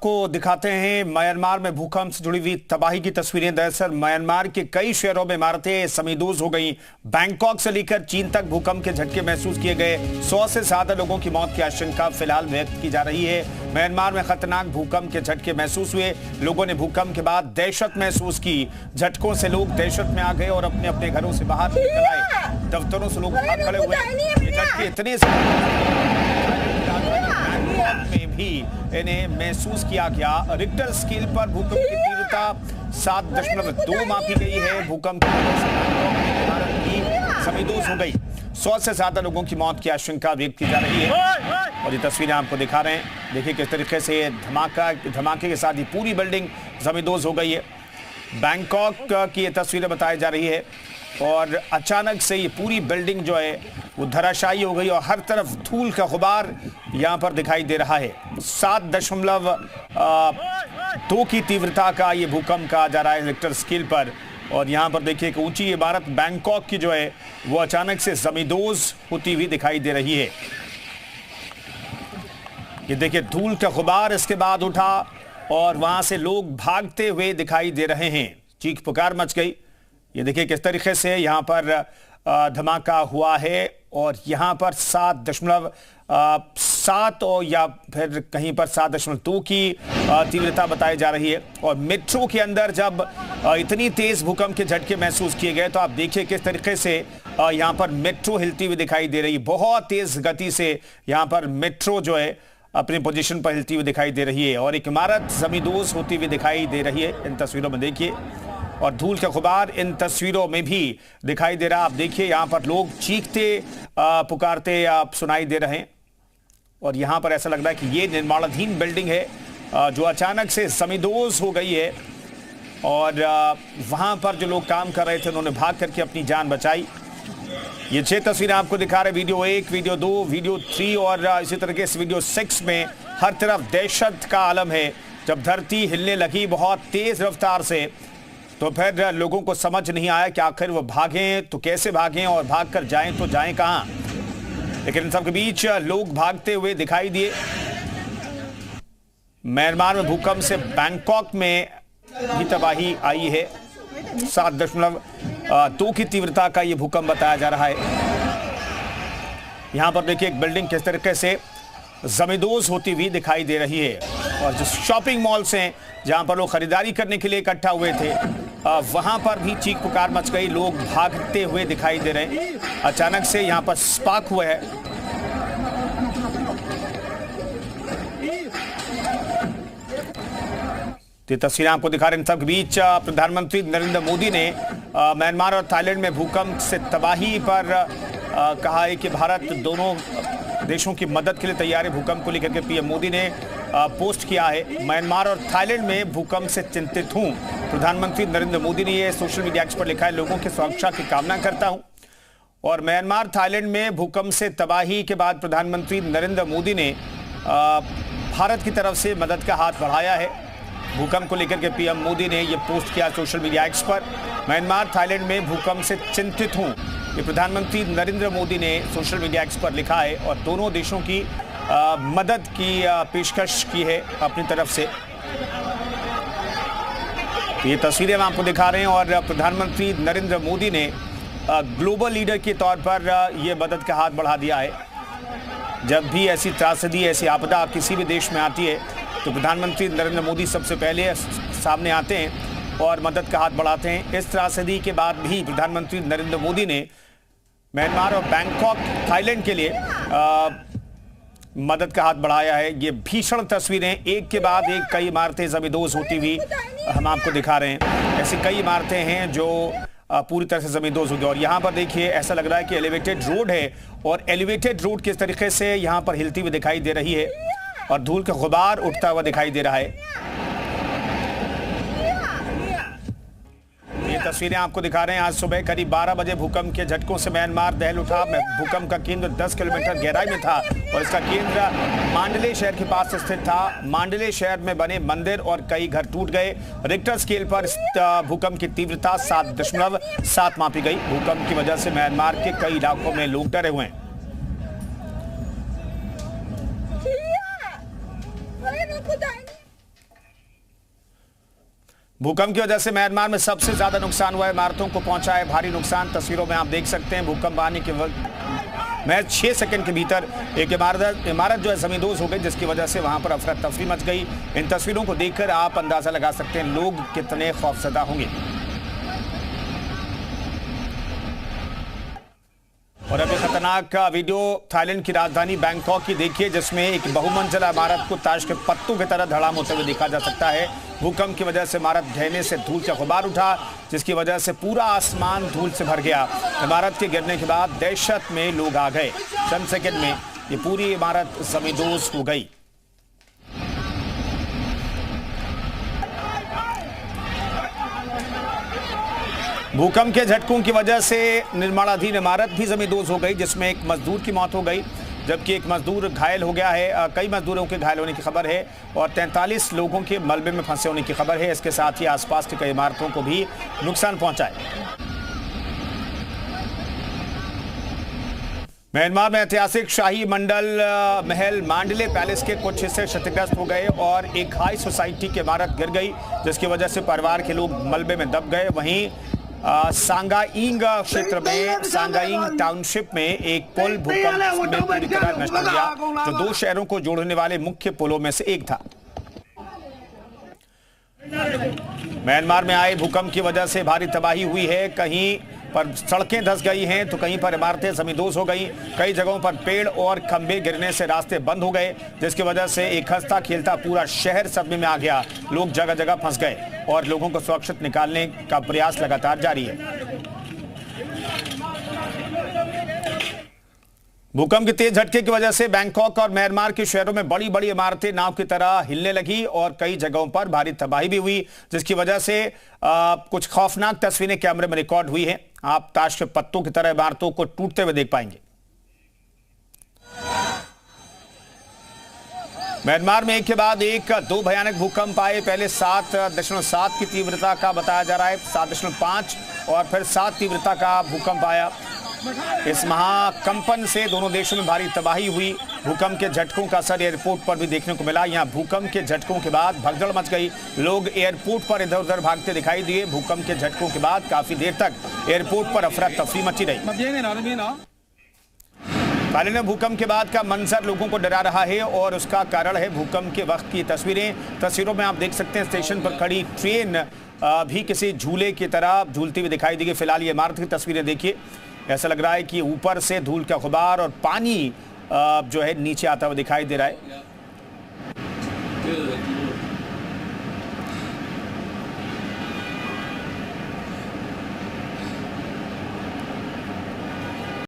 आपको दिखाते हैं म्यांमार में भूकंप से जुड़ी हुई तबाही की तस्वीरें। दरअसल म्यांमार के कई शहरों में इमारतें समीदोज हो गई। बैंकॉक से लेकर चीन तक भूकंप के झटके महसूस किए गए। 100 से ज्यादा लोगों की मौत की आशंका फिलहाल व्यक्त की जा रही है। म्यांमार में खतरनाक भूकंप के झटके महसूस हुए। लोगों ने भूकंप के बाद दहशत महसूस की। झटकों से लोग दहशत में आ गए और अपने अपने घरों से बाहर निकल आए। दफ्तरों से लोग भाग खड़े हुए। ये झटके इतने में भी इन्हें महसूस किया गया। रिक्टर स्केल पर भूकंप की तीव्रता 7.2 मापी गई है। भूकंप की समीदोज हो गई। 100 से ज्यादा लोगों की मौत की आशंका व्यक्त की जा रही है। और ये तस्वीरें आपको दिखा रहे हैं। देखिए किस तरीके से धमाके के साथ ही पूरी बिल्डिंग समीदोज हो गई है। बैंकॉक की ये तस्वीरें बताई जा रही है और अचानक से ये पूरी बिल्डिंग जो है वो धराशायी हो गई और हर तरफ धूल का गुबार यहाँ पर दिखाई दे रहा है। 7.2 की तीव्रता का ये भूकंप कहा जा रहा है रिक्टर स्केल पर। और यहाँ पर देखिए एक ऊंची इमारत बैंकॉक की जो है वो अचानक से जमींदोज होती हुई दिखाई दे रही है। ये देखिए धूल का गुबार इसके बाद उठा और वहां से लोग भागते हुए दिखाई दे रहे हैं। चीख पुकार मच गई। ये देखिए किस तरीके से यहाँ पर धमाका हुआ है और यहाँ पर 7.7 और या फिर कहीं पर 7.2 की तीव्रता बताई जा रही है। और मेट्रो के अंदर जब इतनी तेज भूकंप के झटके महसूस किए गए तो आप देखिए किस तरीके से यहाँ पर मेट्रो हिलती हुई दिखाई दे रही है। बहुत तेज गति से यहाँ पर मेट्रो जो है अपनी पोजीशन पर हिलती हुई दिखाई दे रही है और एक इमारत जमींदोज होती हुई दिखाई दे रही है। इन तस्वीरों में देखिए और धूल का गुबार इन तस्वीरों में भी दिखाई दे रहा। आप देखिए यहाँ पर लोग चीखते पुकारते आप सुनाई दे रहे हैं और यहाँ पर ऐसा लग रहा है कि ये निर्माणाधीन बिल्डिंग है जो अचानक से समीदोज हो गई है। और वहाँ पर जो लोग काम कर रहे थे उन्होंने भाग करके अपनी जान बचाई। ये 6 तस्वीरें आपको दिखा रहे। वीडियो 1, वीडियो 2, वीडियो 3 और इसी तरीके से वीडियो 6 में हर तरफ दहशत का आलम है। जब धरती हिलने लगी बहुत तेज रफ्तार से तो फिर लोगों को समझ नहीं आया कि आखिर वो भागें तो कैसे भागें और भागकर जाएं तो जाएं कहां। लेकिन इन सब के बीच लोग भागते हुए दिखाई दिए। म्यांमार में भूकंप से बैंकॉक में भी तबाही आई है। 7.2 की तीव्रता का यह भूकंप बताया जा रहा है। यहां पर देखिए एक बिल्डिंग किस तरीके से जमींदोज होती हुई दिखाई दे रही है। और जो शॉपिंग मॉल्स हैं जहां पर लोग खरीदारी करने के लिए इकट्ठा हुए थे वहां पर भी चीख पुकार मच गई। लोग भागते हुए दिखाई दे रहे हैं। अचानक से यहां पर स्पार्क हुआ है। ये तस्वीरें आपको दिखा रहे हैं। इन सब के बीच प्रधानमंत्री नरेंद्र मोदी ने म्यांमार और थाईलैंड में भूकंप से तबाही पर कहा है कि भारत दोनों देशों की मदद के लिए तैयार है। भूकंप को लेकर के पीएम मोदी ने पोस्ट किया है। म्यांमार और थाईलैंड में भूकंप से चिंतित हूं। प्रधानमंत्री नरेंद्र मोदी ने यह सोशल मीडिया एक्स पर लिखा है। लोगों की सुरक्षा की कामना करता हूं। और म्यांमार थाईलैंड में भूकंप से तबाही के बाद प्रधानमंत्री नरेंद्र मोदी ने भारत की तरफ से मदद का हाथ बढ़ाया है। भूकंप को लेकर के पीएम मोदी ने यह पोस्ट किया सोशल मीडिया एक्स पर। म्यांमार थाईलैंड में भूकंप से चिंतित हूं, ये प्रधानमंत्री नरेंद्र मोदी ने सोशल मीडिया एक्स पर लिखा है और दोनों देशों की मदद की पेशकश की है अपनी तरफ से। ये तस्वीरें हम आपको दिखा रहे हैं और प्रधानमंत्री नरेंद्र मोदी ने ग्लोबल लीडर के तौर पर यह मदद का हाथ बढ़ा दिया है। जब भी ऐसी त्रासदी ऐसी आपदा किसी भी देश में आती है तो प्रधानमंत्री नरेंद्र मोदी सबसे पहले सामने आते हैं और मदद का हाथ बढ़ाते हैं। इस त्रासदी के बाद भी प्रधानमंत्री नरेंद्र मोदी ने म्यांमार और बैंकॉक थाईलैंड के लिए मदद का हाथ बढ़ाया है। ये भीषण तस्वीरें एक के बाद एक कई इमारतें जमींदोज होती हुई हम आपको दिखा रहे हैं। ऐसी कई इमारतें हैं जो पूरी तरह से जमींदोज हो गई। और यहाँ पर देखिए ऐसा लग रहा है कि एलिवेटेड रोड है और एलिवेटेड रोड किस तरीके से यहाँ पर हिलती हुई दिखाई दे रही है और धूल का गुबार उठता हुआ दिखाई दे रहा है। ये तस्वीरें आपको दिखा रहे हैं। आज सुबह करीब 12 बजे भूकंप के झटकों से म्यांमार दहल उठा। भूकंप का केंद्र 10 किलोमीटर गहराई में था और इसका केंद्र मांडले शहर के पास स्थित था। मांडले शहर में बने मंदिर और कई घर टूट गए। रिक्टर स्केल पर भूकंप की तीव्रता 7.7 मापी गई। भूकंप की वजह से म्यांमार के कई इलाकों में लोग डरे हुए हैं। भूकंप की वजह से म्यांमार में सबसे ज्यादा नुकसान हुआ है, इमारतों को पहुंचा है भारी नुकसान। तस्वीरों में आप देख सकते हैं भूकंप आने के वक्त महज 6 सेकंड के भीतर एक इमारत जो है जमींदोज हो गई, जिसकी वजह से वहां पर अफरा तफरी मच गई। इन तस्वीरों को देखकर आप अंदाजा लगा सकते हैं लोग कितने खौफजदा होंगे। और अभी खतरनाक वीडियो थाईलैंड की राजधानी बैंकॉक की देखिए, जिसमें एक बहुमंजिला इमारत को ताश के पत्तों की तरह धड़ाम होते हुए देखा जा सकता है। भूकंप की वजह से इमारत ढहने से धूल का गुबार उठा, जिसकी वजह से पूरा आसमान धूल से भर गया। इमारत के गिरने के बाद दहशत में लोग आ गए। चंद सेकंड में ये पूरी इमारत जमींदोज हो गई। भूकंप के झटकों की वजह से निर्माणाधीन इमारत भी जमींदोज हो गई, जिसमें एक मजदूर की मौत हो गई, जबकि एक मजदूर घायल हो गया है। कई मजदूरों के घायल होने की खबर है और 43 लोगों के मलबे में फंसे होने की खबर है। इसके साथ ही आसपास की कई इमारतों को भी नुकसान पहुंचा है। म्यांमार में ऐतिहासिक शाही मंडल महल मांडले पैलेस के कुछ हिस्से क्षतिग्रस्त हो गए और एक हाई सोसाइटी की इमारत गिर गई, जिसकी वजह से परिवार के लोग मलबे में दब गए। वहीं सांगाइंग क्षेत्र में सांगाइंग टाउनशिप में एक पुल भूकंप में पूरी तरह नष्ट हो गया, जो 2 शहरों को जोड़ने वाले मुख्य पुलों में से एक था। म्यांमार में आए भूकंप की वजह से भारी तबाही हुई है। कहीं पर सड़कें धंस गई हैं तो कहीं पर इमारतें जमींदोज हो गई। कई जगहों पर पेड़ और खंभे गिरने से रास्ते बंद हो गए, जिसकी वजह से एक हंसता खेलता पूरा शहर सदमे में आ गया। लोग जगह जगह फंस गए और लोगों को सुरक्षित निकालने का प्रयास लगातार जारी है। भूकंप के तेज झटके की वजह से बैंकॉक और म्यांमार के शहरों में बड़ी बड़ी इमारतें नाव की तरह हिलने लगी और कई जगहों पर भारी तबाही भी हुई, जिसकी वजह से कुछ खौफनाक तस्वीरें कैमरे में रिकॉर्ड हुई हैं। आप ताश के पत्तों की तरह इमारतों को टूटते हुए देख पाएंगे। म्यांमार में एक के बाद एक 2 भयानक भूकंप आए। पहले 7.7 की तीव्रता का बताया जा रहा है, 7.5 और फिर 7 तीव्रता का भूकंप आया। इस महाकंपन से दोनों देशों में भारी तबाही हुई। भूकंप के झटकों का असर एयरपोर्ट पर भी देखने को मिला। यहां भूकंप के झटकों के बाद भगदड़ मच गई, लोग एयरपोर्ट पर इधर उधर भागते दिखाई दिए। भूकंप के झटकों के बाद काफी देर तक एयरपोर्ट पर अफरा तफरी मची रही। थाईलैंड में भूकंप के बाद का मंजर लोगों को डरा रहा है और उसका कारण है भूकंप के वक्त की तस्वीरों में आप देख सकते हैं स्टेशन पर खड़ी ट्रेन भी किसी झूले की तरह झूलती हुई दिखाई देगी। फिलहाल ये इमारत की तस्वीरें देखिए, ऐसा लग रहा है कि ऊपर से धूल का गुबार और पानी जो है नीचे आता हुआ दिखाई दे रहा है।